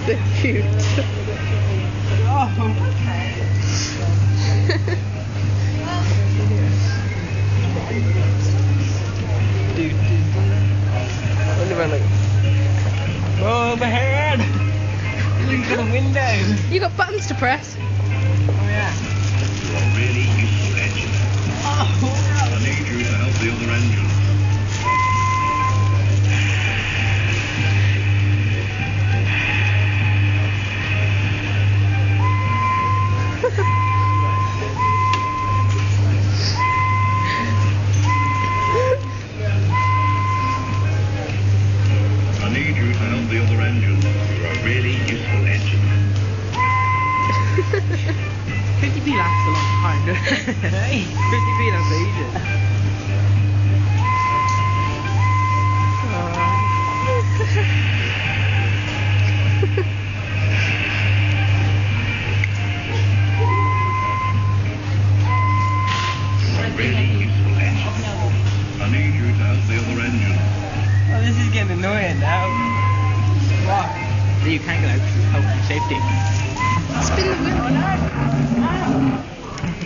They're cute. Oh. Overhead! Look at the window! You got buttons to press. Oh yeah. You are really useful engine. Oh wow! I need you to help the other engine. I need you to help the other engine. You're a really useful engine. 50p lasts a long time, doesn't it? Hey, 50p lasts ages. You're a really useful engine. I need you to help the other engine. Oh, this is getting annoying now. What? So you can't get out because it's health and safety. Spin the wheel.